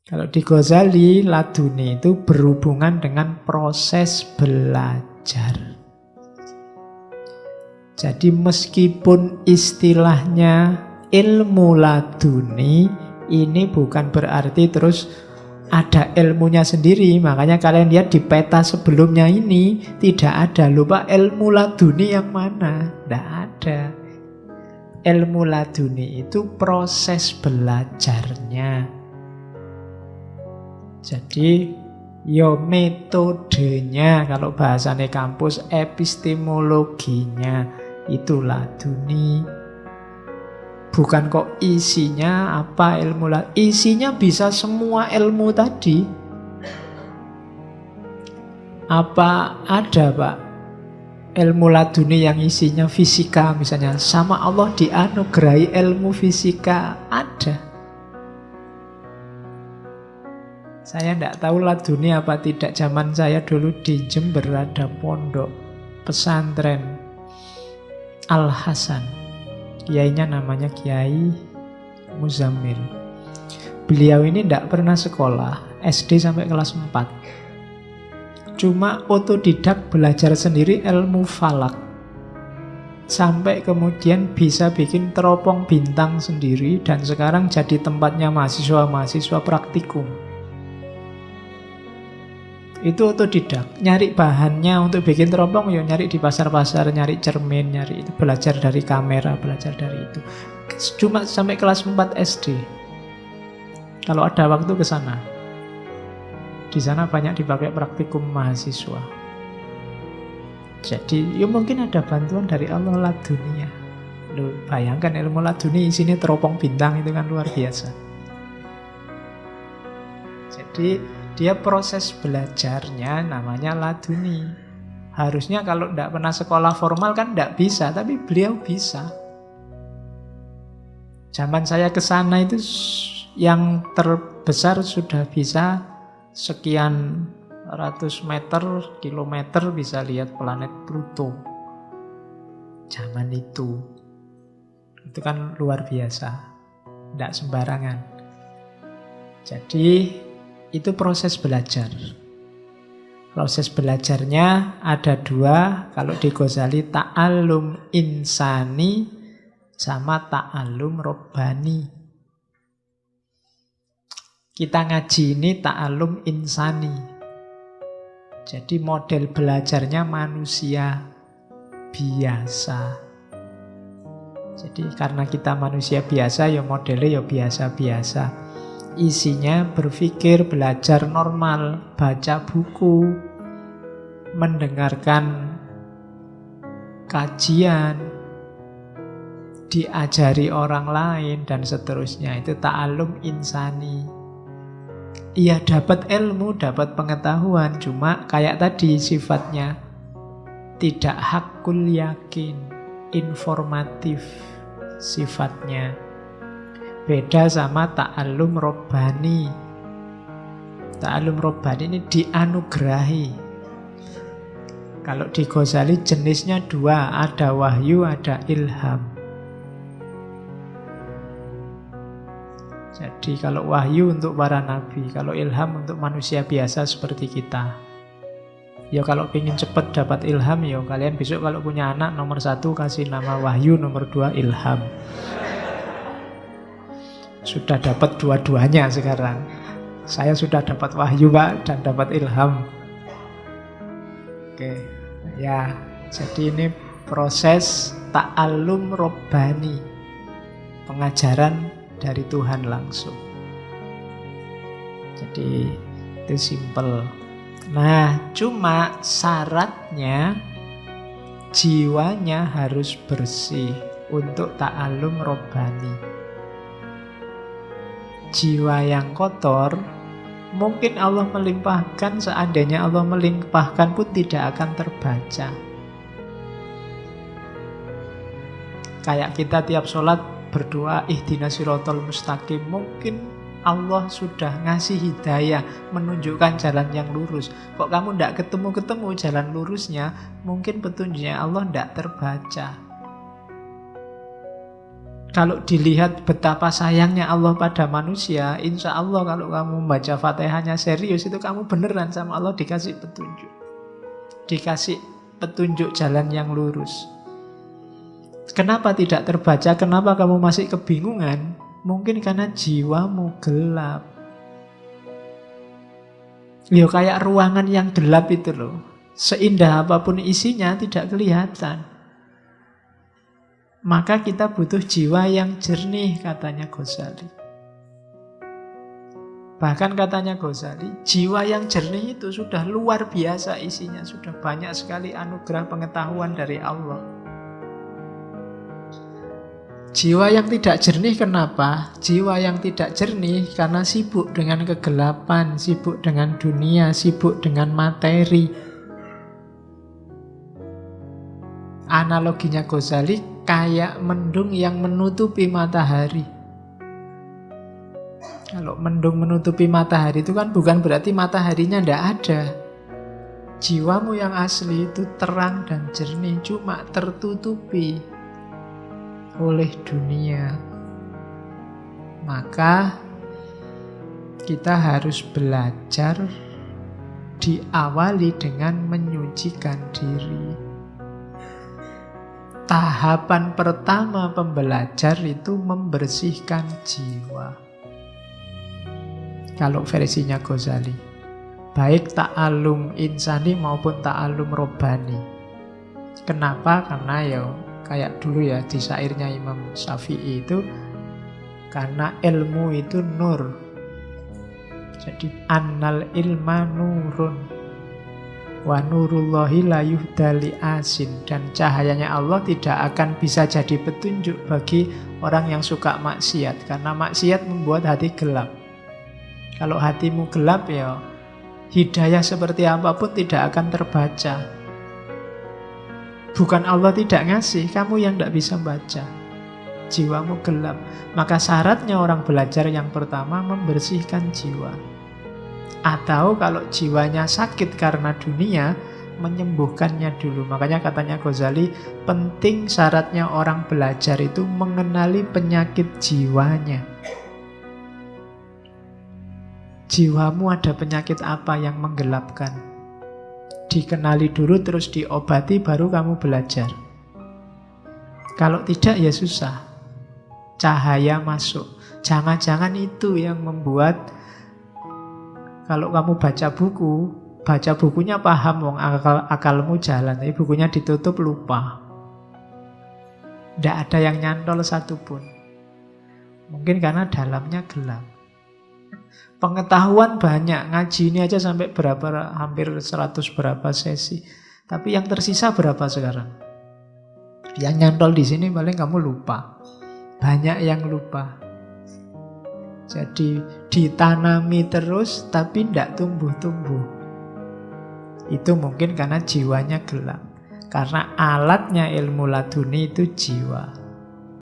Kalau di Ghazali, laduni itu berhubungan dengan proses belajar. Jadi meskipun istilahnya ilmu laduni, ini bukan berarti terus ada ilmunya sendiri. Makanya kalian lihat di peta sebelumnya ini tidak ada. Lupa ilmu laduni yang mana? Tidak ada. Ilmu laduni itu proses belajarnya. Jadi yo metodenya, kalau bahasanya kampus, epistemologinya itu laduni. Bukan kok isinya apa ilmu laduni. Isinya bisa semua ilmu tadi. Apa ada Pak ilmu laduni yang isinya fisika misalnya? Sama Allah dianugerahi ilmu fisika, ada. Saya tidak tahu laduni apa tidak. Zaman saya dulu di Jember ada pondok pesantren Al-Hasan. Kiainya namanya Kiai Muzammil. Beliau ini tidak pernah sekolah, SD sampai kelas 4. Cuma otodidak belajar sendiri ilmu falak. Sampai kemudian bisa bikin teropong bintang sendiri. Dan sekarang jadi tempatnya mahasiswa-mahasiswa praktikum. Itu otodidak, nyari bahannya untuk bikin teropong, ya nyari di pasar-pasar, nyari cermin, nyari itu, belajar dari kamera, belajar dari itu. Cuma sampai kelas 4 SD. Kalau ada waktu ke sana. Di sana banyak dipakai praktikum mahasiswa. Jadi, ya mungkin ada bantuan dari Allah laduninya. Loh, bayangkan ilmu laduni isinya teropong bintang, itu kan luar biasa. Jadi dia proses belajarnya namanya laduni. Harusnya kalau tidak pernah sekolah formal kan tidak bisa, tapi beliau bisa. Zaman saya ke sana itu yang terbesar sudah bisa sekian ratus meter, kilometer bisa lihat planet Pluto. Zaman itu kan luar biasa, tidak sembarangan. Jadi itu proses belajar. Proses belajarnya ada dua. Kalau di Ghazali ta'allum insani sama ta'allum robbani. Kita ngaji ini ta'allum insani. Jadi model belajarnya manusia biasa. Jadi karena kita manusia biasa, ya modelnya ya biasa-biasa. Isinya berpikir, belajar normal, baca buku, mendengarkan kajian, diajari orang lain, dan seterusnya. Itu ta'allum insani. Ia dapat ilmu, dapat pengetahuan, cuma kayak tadi sifatnya tidak hakul yakin, informatif sifatnya. Beda sama ta'allum robbani. Ta'allum robbani ini dianugerahi. Kalau di Ghazali jenisnya dua, ada wahyu, ada ilham. Jadi kalau wahyu untuk para nabi, kalau ilham untuk manusia biasa seperti kita. Ya kalau ingin cepat dapat ilham, ya kalian besok kalau punya anak, nomor 1 kasih nama wahyu, nomor 2 ilham. Sudah dapat dua-duanya sekarang. Saya sudah dapat wahyu Pak, dan dapat ilham. Oke, ya. Jadi ini proses ta'allum robbani, pengajaran dari Tuhan langsung. Jadi itu simple. Nah, cuma syaratnya jiwanya harus bersih untuk ta'allum robbani. Jiwa yang kotor, mungkin Allah melimpahkan, seandainya Allah melimpahkan pun tidak akan terbaca. Kayak kita tiap sholat berdoa ihdinas siratal mustaqim, mungkin Allah sudah ngasih hidayah, menunjukkan jalan yang lurus. Kok kamu tidak ketemu-ketemu jalan lurusnya, mungkin petunjuknya Allah tidak terbaca. Kalau dilihat betapa sayangnya Allah pada manusia, insya Allah kalau kamu membaca Fatihahnya serius, itu kamu beneran sama Allah dikasih petunjuk. Dikasih petunjuk jalan yang lurus. Kenapa tidak terbaca? Kenapa kamu masih kebingungan? Mungkin karena jiwamu gelap. Ya kayak ruangan yang gelap itu loh. Seindah apapun isinya tidak kelihatan. Maka kita butuh jiwa yang jernih, katanya Ghazali. Bahkan katanya Ghazali, jiwa yang jernih itu sudah luar biasa isinya. Sudah banyak sekali anugerah pengetahuan dari Allah. Jiwa yang tidak jernih kenapa? Jiwa yang tidak jernih karena sibuk dengan kegelapan, sibuk dengan dunia, sibuk dengan materi. Analoginya Ghazali kayak mendung yang menutupi matahari. Kalau mendung menutupi matahari itu kan bukan berarti mataharinya tidak ada. Jiwamu yang asli itu terang dan jernih, cuma tertutupi oleh dunia. Maka kita harus belajar, diawali dengan menyucikan diri. Tahapan pertama pembelajar itu membersihkan jiwa. Kalau versinya Ghazali, baik ta'alum insani maupun ta'alum robbani. Kenapa? Karena ya kayak dulu ya di syairnya Imam Syafi'i itu, karena ilmu itu nur. Jadi annal ilma nurun wa nurullahi la yuhdali asin. Dan cahayanya Allah tidak akan bisa jadi petunjuk bagi orang yang suka maksiat, karena maksiat membuat hati gelap. Kalau hatimu gelap ya hidayah seperti apapun tidak akan terbaca. Bukan Allah tidak ngasih, kamu yang tidak bisa baca. Jiwamu gelap. Maka syaratnya orang belajar yang pertama membersihkan jiwa. Atau kalau jiwanya sakit karena dunia, menyembuhkannya dulu. Makanya katanya Ghazali, penting syaratnya orang belajar itu mengenali penyakit jiwanya. Jiwamu ada penyakit apa yang menggelapkan? Dikenali dulu, terus diobati, baru kamu belajar. Kalau tidak ya susah. Cahaya masuk. Jangan-jangan itu yang membuat kalau kamu baca bukunya paham, wong akalmu jalan, tapi bukunya ditutup lupa. Tidak ada yang nyantol satupun. Mungkin karena dalamnya gelap. Pengetahuan banyak, ngaji ini aja sampai berapa, hampir 100 berapa sesi. Tapi yang tersisa berapa sekarang? Yang nyantol di sini paling kamu lupa. Banyak yang lupa. Jadi ditanami terus tapi tidak tumbuh-tumbuh. Itu mungkin karena jiwanya gelap. Karena alatnya ilmu laduni itu jiwa.